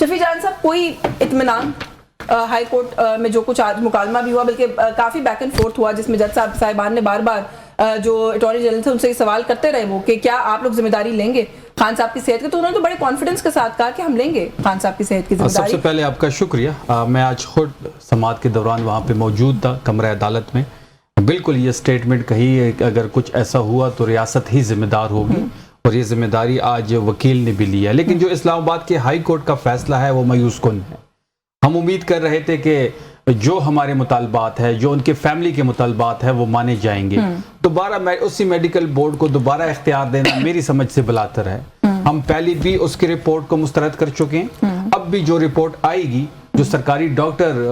شفیع جان صاحب کوئی اطمینان ہائی کورٹ میں جو کچھ آج مکالمہ بھی ہوا بلکہ کافی بیک اینڈ فورتھ ہوا جس میں جج صاحبان نے بار بار جو اٹارنی جنرل تھے ان سے سوال کرتے رہے وہ کہ کیا آپ لوگ ذمہ داری لیں گے خان صاحب کی صحت کی, تو انہوں نے تو بڑے کانفیڈنس کے ساتھ کہا کہ ہم لیں گے خان صاحب کی صحت کی ذمہ داری. سب سے پہلے آپ کا شکریہ. میں آج خود سماعت کے دوران وہاں پہ موجود تھا کمرہ عدالت میں. بالکل یہ سٹیٹمنٹ کہی ہے کہ اگر کچھ ایسا ہوا تو ریاست ہی ذمہ دار ہوگی اور یہ ذمہ داری آج وکیل نے بھی لی ہے. لیکن جو اسلام آباد کے ہائی کورٹ کا فیصلہ ہے وہ مایوس کن ہے. ہم امید کر رہے تھے کہ جو ہمارے مطالبات ہے, جو ان کے فیملی کے مطالبات ہے وہ مانے جائیں گے. دوبارہ اسی میڈیکل بورڈ کو دوبارہ اختیار دینا میری سمجھ سے بلاتر ہے. ہم پہلی بھی اس کی رپورٹ کو مسترد کر چکے ہیں. اب بھی جو رپورٹ آئے گی, جو سرکاری ڈاکٹر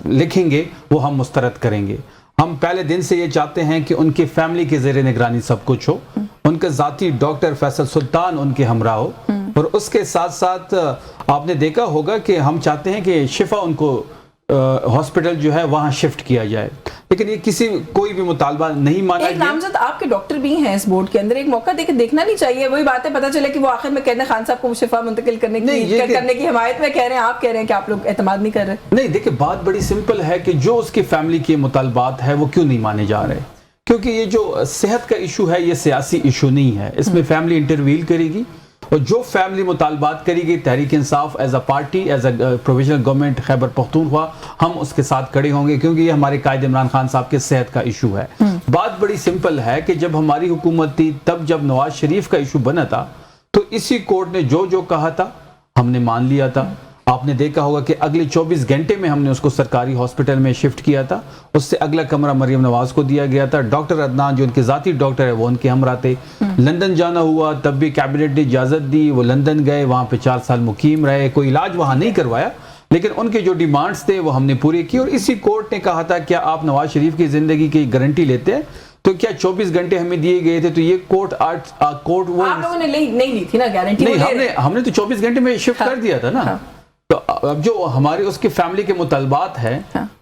لکھیں گے وہ ہم مسترد کریں گے. ہم پہلے دن سے یہ چاہتے ہیں کہ ان کی فیملی کے زیر نگرانی سب کچھ ہو, ان کا ذاتی ڈاکٹر فیصل سلطان ان کے ہمراہ ہو, اور اس کے ساتھ ساتھ آپ نے دیکھا ہوگا کہ ہم چاہتے ہیں کہ شفا ان کو ہاسپٹل جو ہے وہاں شفٹ کیا جائے. لیکن یہ کوئی بھی مطالبہ نہیں مانا گیا. ایک نامزد آپ کے ڈاکٹر بھی ہیں اس بورڈ کے اندر, ایک موقع دے کے دیکھنا نہیں چاہیے. وہی بات ہے, پتہ چلے کہ وہ آخر میں کہتے ہیں خان صاحب کو شفا منتقل کرنے کی حمایت میں کہہ رہے ہیں, آپ کہہ رہے ہیں کہ آپ لوگ اعتماد نہیں کر رہے. نہیں دیکھیں, بات بڑی سمپل ہے کہ جو اس کی فیملی کے مطالبات ہے وہ کیوں نہیں مانے جا رہے. کیونکہ یہ جو صحت کا ایشو ہے یہ سیاسی ایشو نہیں ہے. اس میں فیملی انٹرویل کرے گی, اور جو فیملی مطالبات کرے گی Tehreek Insaf as a party, as a provisional government Khyber Pakhtunkhwa, ہم اس کے ساتھ کھڑے ہوں گے, کیونکہ یہ ہمارے قائد عمران خان صاحب کے صحت کا ایشو ہے. بات بڑی سمپل ہے کہ جب ہماری حکومت تھی تب جب نواز شریف کا ایشو بنا تھا تو اسی کورٹ نے جو کہا تھا ہم نے مان لیا تھا. آپ نے دیکھا ہوگا کہ اگلے 24 گھنٹے میں ہم نے اس کو سرکاری ہاسپٹل میں شفٹ کیا تھا. اس سے اگلا کمرہ مریم نواز کو دیا گیا تھا. ڈاکٹر عدنان جو ان کے ذاتی ڈاکٹر ہے وہ ان کے ہمراہ تھے. لندن جانا ہوا تب بھی کیبنٹ نے اجازت دی, وہ لندن گئے, وہاں پہ 4 سال مقیم رہے, کوئی علاج وہاں نہیں کروایا, لیکن ان کے جو ڈیمانڈز تھے وہ ہم نے پورے کی. اور اسی کورٹ نے کہا تھا کیا آپ نواز شریف کی زندگی کی گارنٹی لیتے ہیں, تو کیا 24 گھنٹے ہمیں دیے گئے تھے, تو یہ کورٹ وہ آپ لوگوں نے نہیں لی تھی نا گارنٹی. نہیں, ہم نے تو 24 گھنٹے میں شفٹ کر دیا تھا نا. تو اب جو ہمارے اس کی فیملی کے مطالبات ہیں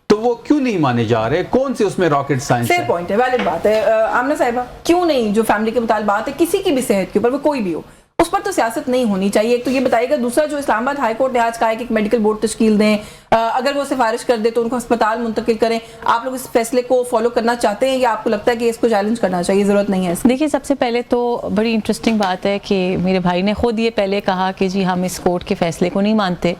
تو وہ کیوں نہیں مانے جا رہے, کون سے اس میں راکٹ سائنس ہے؟ فیر پوائنٹ ہے, ویلڈ بات ہے. آمنہ صاحبہ, کیوں نہیں جو فیملی کے مطالبات ہے کسی کی بھی صحت کے اوپر, وہ کوئی بھی ہو, اس پر تو سیاست نہیں ہونی چاہیے. ایک تو یہ بتائیے گا. دوسرا جو اسلام آباد ہائی کورٹ نے آج کہا ہے کہ ایک میڈیکل بورڈ تشکیل دیں, اگر وہ سفارش کر دے تو ان کو ہسپتال منتقل کریں. آپ لوگ اس فیصلے کو فالو کرنا چاہتے ہیں یا آپ کو لگتا ہے کہ اس کو چیلنج کرنا چاہیے, ضرورت نہیں ہے؟ دیکھیے, سب سے پہلے تو بڑی انٹرسٹنگ بات ہے کہ میرے بھائی نے خود یہ پہلے کہا کہ جی ہم اس کورٹ کے فیصلے کو نہیں مانتے,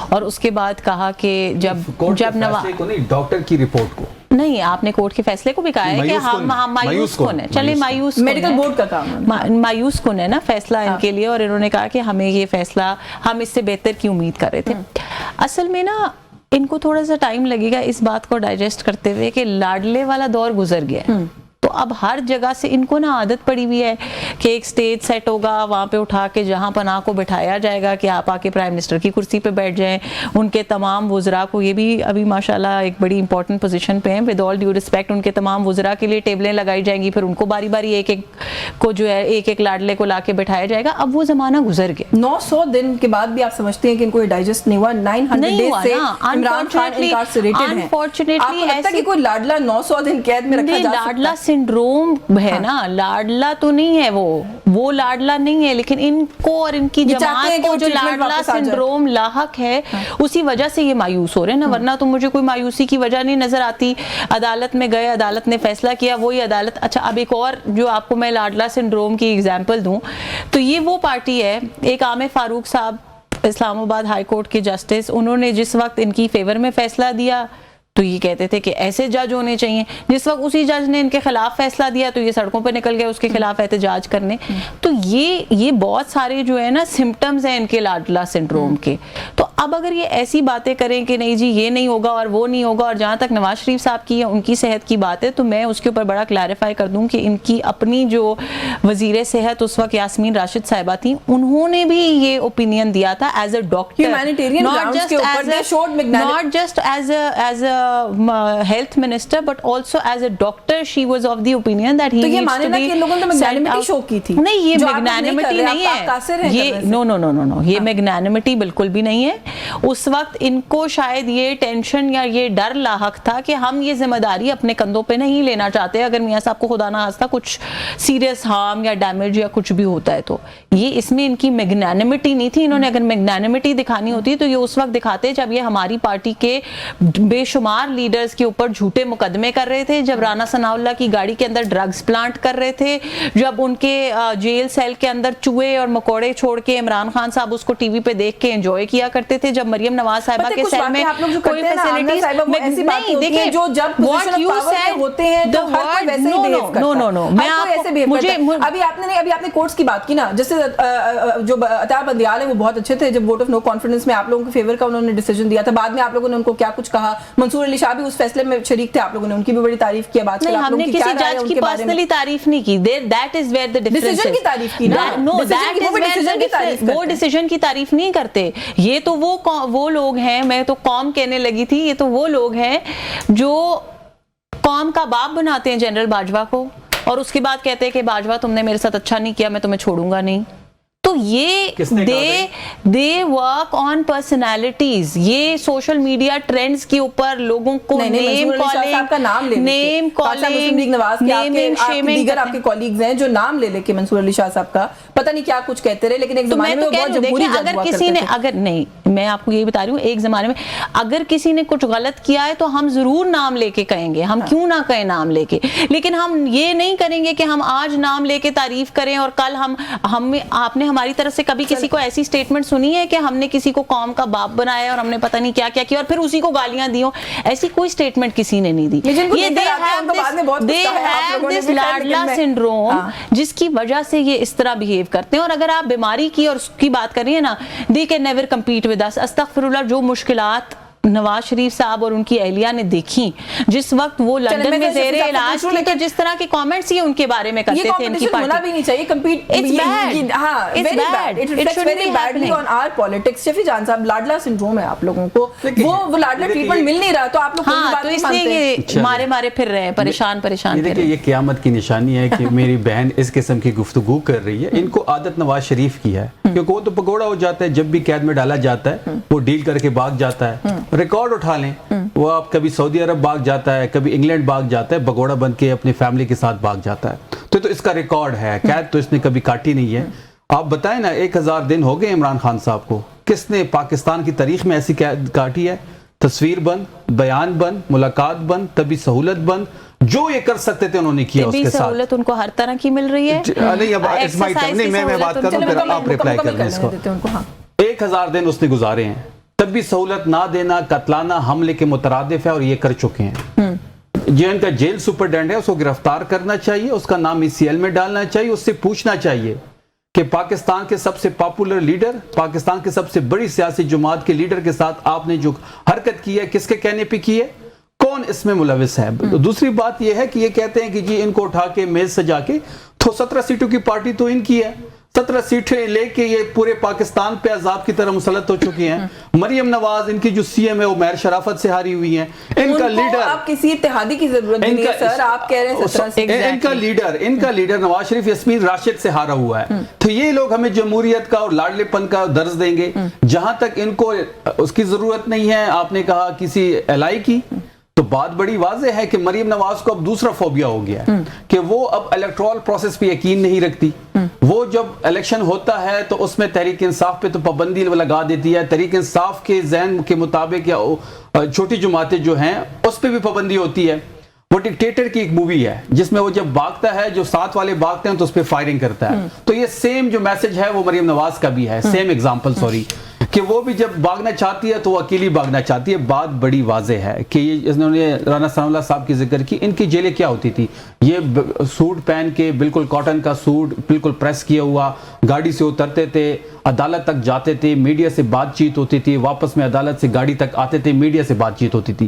اور اس کے بعد کہا کہ جب ڈاکٹر کی رپورٹ کو نہیں, آپ نے کورٹ کے فیصلے کو بھی کہا ہے کہ ہم مایوس کن ہے. چلے مایوس, میڈیکل بورڈ کا کام مایوس کن ہے نا فیصلہ ان کے لیے, اور انہوں نے کہا کہ ہمیں یہ فیصلہ ہم اس سے بہتر کی امید کر رہے تھے. اصل میں نا ان کو تھوڑا سا ٹائم لگے گا اس بات کو ڈائجسٹ کرتے ہوئے کہ لاڈلے والا دور گزر گیا ہے. تو اب ہر جگہ سے ان کو نا عادت پڑی ہوئی ہے کہ ایک سٹیج سیٹ ہوگا, وہاں پہ اٹھا کے جہاں پناہ کو بٹھایا جائے گا کہ آپ آ کے پرائم منسٹر کی کرسی پہ بیٹھ جائیں. ان کے تمام وزراء کو, یہ بھی ابھی ماشاءاللہ ایک بڑی امپورٹنٹ پوزیشن پہ ہیں, ود آل ڈیو ریسپیکٹ, ان کے تمام وزراء کے لیے ٹیبلیں لگائی جائیں گی, پھر ان کو باری باری ایک کو جو ہے ایک لاڈلے کو لا کے بٹھایا جائے گا. اب وہ زمانہ گزر گیا. 900 دن کے بعد بھی آپ سمجھتے ہیں کہ ان کو یہ ڈائجسٹ نہیں ہوا؟ 900 ڈیز سے عمران خان انکارسریٹڈ ہیں. آپ کو لگتا ہے کہ کوئی لاڈلا 900 دن قید میں رکھا جا سکتا ہے؟ لاڈلا سنڈروم ہے نا, لاڈلا تو نہیں ہے وہ لاڈلا نہیں ہے, لیکن ان کو اور ان کی جماعت کو جو لاڈلا سنڈروم لاحق ہے اسی وجہ سے یہ مایوس ہو رہے ہیں نا. ورنہ تو مجھے کوئی مایوسی کی وجہ نہیں نظر آتی. عدالت میں گئے, عدالت نے فیصلہ کیا, وہی عدالت. اچھا, اب ایک اور جو آپ کو میں لاڈلا سنڈروم کی ایگزامپل دوں تو یہ وہ پارٹی ہے, ایک عامر فاروق صاحب اسلام آباد ہائی کورٹ کے جسٹس, انہوں نے جس وقت ان کی فیور میں فیصلہ دیا تو یہ کہتے تھے کہ ایسے جج ہونے چاہیے. جس وقت اسی جج نے ان کے خلاف فیصلہ دیا تو یہ سڑکوں پہ نکل گئے اس کے خلاف احتجاج کرنے. تو یہ بہت سارے جو ہے نا سمپٹمز ہیں ان کے لاڈلا سنڈروم کے. تو اب اگر یہ ایسی باتیں کریں کہ نہیں جی یہ نہیں ہوگا اور وہ نہیں ہوگا, اور جہاں تک نواز شریف صاحب کی یا ان کی صحت کی بات ہے تو میں اس کے اوپر بڑا کلیریفائی کر دوں کہ ان کی اپنی جو وزیر صحت اس وقت یاسمین راشد صاحبہ تھیں, انہوں نے بھی یہ اوپینین دیا تھا as a doctor, not just as a health minister but also as a doctor she was of the opinion that he needs to be. تو یہ ماننا کہ ان لوگوں نے magnanimity show کی تھی. نہیں, یہ magnanimity نہیں ہے, یہ no, یہ magnanimity بالکل بھی نہیں ہے. اس وقت ان کو شاید یہ ٹینشن یا یہ ڈر لاحق تھا کہ ہم یہ ذمہ داری اپنے کندھوں پہ نہیں لینا چاہتے اگر میاں صاحب کو خدا نہ خواستہ کچھ سیریس ہارم یا ڈیمیج یا کچھ بھی ہوتا ہے تو یہ اس میں ان کی میگنانیمٹی نہیں تھی. انہوں نے اگر میگنانیمٹی دکھانی ہوتی تو یہ اس وقت دکھاتے جب یہ ہماری پارٹی کے بے شمار لیڈرز کے اوپر جھوٹے مقدمے کر رہے تھے, جب رانا ثناء اللہ کی گاڑی کے اندر ڈرگز پلانٹ کر رہے تھے, جب ان کے جیل سیل کے اندر چوہے اور مکوڑے چھوڑ کے عمران خان صاحب اس کو ٹی وی پہ دیکھ کے انجوائے کیا کرتے تھے, جب مریم نواز صاحبہ کے سیل میں کوئی فیسلٹیز نہیں. دیکھیں what you said the word no میں آپ مجھے ابھی آپ نے کورٹس کی بات کی نا, جیسے جو عطیہ بندیال ہے وہ بہت اچھے تھے, جب ووٹ آف نو کانفیڈنس میں آپ لوگوں کے فیور کا انہوں نے ڈیسیجن دیا تھا, بعد میں آپ لوگوں نے ان کو کیا کچھ کہا, منصور علی شاہ بھی اس فیصلے میں شریک تھے, آپ لوگوں نے ان کی بھی بڑی تعریف کی. بات نہیں, ہم نے کسی جج کی پرسنلی تعریف نہیں کی, that is where the difference is. Decision کی تعریف کی نا, no that is where وہ ڈیسیجن کی تعریف نہیں کرتے. یہ تو وہ لوگ ہیں, میں تو قوم کہنے لگی تھی, یہ تو وہ لوگ ہیں جو قوم کا باپ بناتے ہیں جنرل باجوہ کو, اور اس کے بعد کہتے ہیں کہ باجوہ تم نے میرے ساتھ اچھا نہیں کیا, میں تمہیں چھوڑوں گا نہیں. تو یہ they work on personalities. یہ سوشل میڈیا ٹرینڈز کے اوپر لوگوں کو نیم کالنگ نیمنگ شیمنگ, دیگر آپ کے کولیگز ہیں جو نام لے کے منصور علی شاہ صاحب کا پتہ نہیں کیا کچھ کہتے رہے, لیکن ایک زمانے میں بہت جمہوری جج ہوا کرتے تھے. اگر نہیں, میں آپ کو یہی بتا رہی ہوں, ایک زمانے میں اگر کسی نے کچھ غلط کیا ہے تو ہم ضرور نام لے کے کہیں گے, ہم کیوں نہ کہیں نام لے کے, لیکن ہم یہ نہیں کریں گے کہ ہم آج نام لے کے تعریف کریں اور کل آپ نے ہماری طرف سے کبھی کسی کو ایسی سٹیٹمنٹ سنی ہے کہ ہم نے کسی کو قوم کا باپ بنایا اور ہم نے پتہ نہیں کیا کیا کیا اور پھر اسی کو گالیاں دی ہوں؟ ایسی کوئی سٹیٹمنٹ کسی نے نہیں دی. یہ they have this Laadla syndrome جس کی وجہ سے یہ اس طرح بہیو کرتے ہیں. اور اگر آپ بیماری کی اور اس کی بات کر رہی ہیں نا, they can never compete with us. استغفر اللہ, جو مشکلات نواز شریف صاحب اور ان کی اہلیہ نے دیکھی جس وقت وہ لندن میں زیر علاج تھی, تو جس طرح کے کامنٹس یہ ان کے بارے میں کرتے تھے ان کی پارٹی, ہونا بھی نہیں چاہیے. our politics. شفیع جان صاحب, لاڈلا سنڈروم ہے آپ لوگوں کو, وہ لاڈلا ٹریٹمنٹ مل نہیں رہا تو آپ لوگ تو اس لیے مارے پھر رہے ہیں, پریشان پھر رہے ہیں. یہ قیامت کی نشانی ہے کہ میری بہن اس قسم کی گفتگو کر رہی ہے. ان کو عادت نواز شریف کی ہے, کیونکہ وہ تو پکوڑا ہو جاتا ہے, جب بھی قید میں ڈالا جاتا ہے وہ ڈیل کر کے بھاگ جاتا ہے. ریکارڈ اٹھا لیں, وہ آپ کبھی سعودی عرب بھاگ جاتا ہے, کبھی انگلینڈ بھاگ جاتا ہے, بگوڑا بن کے اپنی فیملی کے ساتھ بھاگ جاتا ہے. تو اس کا ریکارڈ ہے, قید تو اس نے کبھی کاٹی نہیں ہے. آپ بتائیں نا, 1000 دن ہو گئے عمران خان صاحب کو, کس نے پاکستان کی تاریخ میں ایسی قید کاٹی ہے؟ تصویر بند, بیان بند, ملاقات بند, طبی سہولت بند, جو یہ کر سکتے تھے انہوں نے کیا. اس کے ساتھ سہولت ان کو ہر طرح کی مل رہی ہے. نہیں, میں بات کروں پھر آپ ریپلائی کر لیں اس کو. 1000 دن اس نے گزارے ہیں, طبی سہولت نہ دینا قتلانہ حملے کے مترادف ہے, اور یہ کر چکے ہیں. جو ان کا جیل سپرڈنٹ ہے اس کو گرفتار کرنا چاہیے, اس کا نام ECL میں ڈالنا چاہیے, اس سے پوچھنا چاہیے کہ پاکستان کے سب سے پاپولر لیڈر, پاکستان کے سب سے بڑی سیاسی جماعت کے لیڈر کے ساتھ آپ نے جو حرکت کی ہے کس کے کہنے پہ کی ہے, کون اس میں ملوث ہے. دوسری بات یہ ہے کہ یہ کہتے ہیں کہ جی ان کو اٹھا کے میز سجا کے, تو 17 سیٹوں کی پارٹی تو ان کی ہے, 17 سیٹیں لے کے یہ پورے پاکستان پہ عذاب کی طرح مسلط ہو چکی ہیں. مریم نواز ان کی جو CM ہے وہ مہر شرافت سے ہاری ہوئی ہیں. ان کا لیڈر, آپ کسی اتحادی کی ضرورت نہیں ہے سر, آپ کہہ رہے ہیں 17 سے. ان کا لیڈر نواز شریف یاسمین راشد سے ہارا ہوا ہے. تو یہ لوگ ہمیں جمہوریت کا اور لاڈلے پن کا درس دیں گے جہاں تک ان کو اس کی ضرورت نہیں ہے. آپ نے کہا کسی الائی کی, تو بات بڑی واضح ہے کہ مریم نواز کو اب دوسرا فوبیا ہو گیا ہے کہ وہ اب الیکٹرال پروسیس پہ یقین نہیں رکھتی. وہ جب الیکشن ہوتا ہے تو اس میں تحریک انصاف پہ تو پابندی لگا دیتی ہے, تحریک انصاف کے ذہن کے مطابق یا چھوٹی جماعتیں جو ہیں اس پہ بھی پابندی ہوتی ہے. وہ ڈکٹیٹر کی ایک مووی ہے جس میں وہ جب بھاگتا ہے, جو ساتھ والے بھاگتے ہیں تو اس پہ فائرنگ کرتا ہے. تو یہ سیم جو میسج ہے وہ مریم نواز کا بھی ہے, سیم ایگزامپل سوری, کہ وہ بھی جب بھاگنا چاہتی ہے تو وہ اکیلی بھاگنا چاہتی ہے. بات بڑی واضح ہے کہ یہ انہوں نے رانا ثناء اللہ صاحب کی ذکر کی, ان کی جیلیں کیا ہوتی تھی, یہ سوٹ پہن کے, بالکل کاٹن کا سوٹ بالکل پریس کیا ہوا, گاڑی سے اترتے تھے, عدالت تک جاتے تھے, میڈیا سے بات چیت ہوتی تھی, واپس میں عدالت سے گاڑی تک آتے تھے, میڈیا سے بات چیت ہوتی تھی.